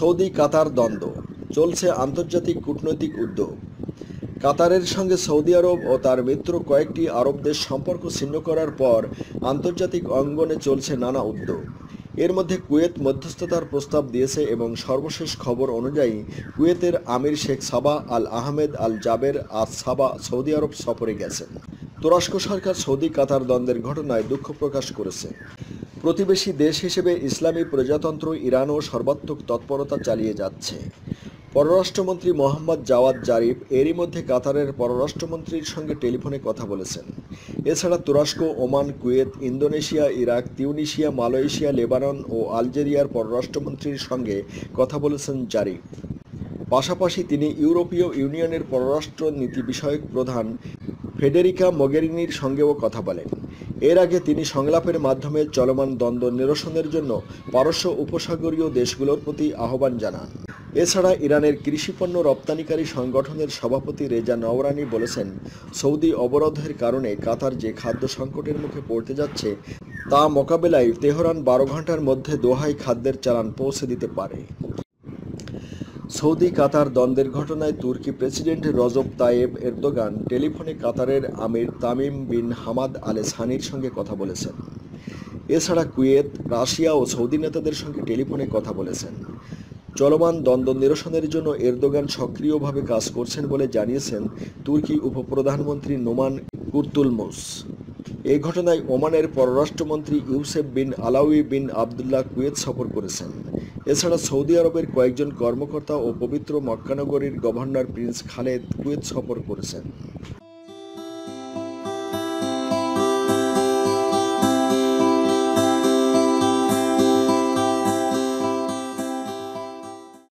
Saudi কাতার দ্বন্দ্ব চলছে আন্তর্জাতিক কূটনৈতিক উদ্যোগ। কাতারের সঙ্গে সৌদি আরব ও তার মিত্র কয়েকটি আরব দেশ সম্পর্ক ছিন্ন করার পর আন্তর্জাতিক অঙ্গনে চলছে নানা উদ্যোগ। এর মধ্যে কুয়েত মধ্যস্থতার প্রস্তাব দিয়েছে এবং সর্বশেষ খবর অনুযায়ী কুয়েতের আমির শেখ সাবাহ আল আহমেদ আল জাবের আজ সাবা সৌদি আরব সফরে গেছেন। তুরস্ক সরকার সৌদি কাতার দ্বন্দ্বের ঘটনায় দুঃখ প্রকাশ করেছে। প্রতিবেশী দেশ হিসেবে ইসলামী প্রজাতন্ত্র ইরানও সর্বাত্মক তৎপরতা চালিয়ে যাচ্ছে। পররাষ্ট্রমন্ত্রী মোহাম্মদ জাওয়াদ জারিফ এরই মধ্যে কাতারের পররাষ্ট্রমন্ত্রীর সঙ্গে টেলিফোনে কথা বলেছেন। এছাড়া তুরস্ক, Oman, Kuwait, Indonesia, Iraq, Tunisia, Malaysia, Lebanon ও আলজেরিয়ার পররাষ্ট্রমন্ত্রীর সঙ্গে কথা বলেছেন জারিফ। পাশাপাশি তিনি ইউরোপীয় ইউনিয়নের পররাষ্ট্র নীতি বিষয়ক প্রধান ফেডেরিকা মোগেরিনির সঙ্গেও কথা বলেন। এর আগে তিনি সংলাপের মাধ্যমে চলমান দ্বন্দ্ব নিরসনের জন্য পারস্য উপসাগরীয় দেশগুলোর প্রতি আহ্বান জানান। এছাড়া ইরানের কৃষিপণ্য রপ্তানিকারী সংগঠনের সভাপতি রেজা নওরানি বলেছেন, সৌদি অবরোধের কারণে কাতার যে খাদ্য সংকটের মুখে পড়তে যাচ্ছে তা মোকাবেলায় তেহরান 12 ঘন্টার মধ্যে দোহায় খাদ্যের চালান পৌঁছে দিতে পারে। সৌদি কাতার দ্বন্দ্বের ঘটনায় তুর্কি প্রেসিডেন্ট রজব তাইয়েব এরদোগান টেলিফোনে কাতারের আমির তামিম বিন হামাদ আল সানির সঙ্গে কথা বলেছেন। এছাড়া কুয়েত, রাশিয়া ও সৌদি নেতাদের সঙ্গে টেলিফোনে কথা বলেছেন। চলমান দ্বন্দ্ব নিরসনের জন্য এরদোগান সক্রিয়ভাবে কাজ করছেন বলে জানিয়েছেন তুর্কি উপপ্রধানমন্ত্রী নোমান কুর্তুলমুস। এই ঘটনায় ওমানের পররাষ্ট্রমন্ত্রী ইউসেফ বিন আলাউই বিন আবদুল্লাহ কুয়েত সফর করেছেন। এছাড়া সৌদি আরবের কয়েকজন কর্মকর্তা ও পবিত্র মক্কা নগরীর গভর্নর প্রিন্স খালেদ কুয়েত সফর করেছেন।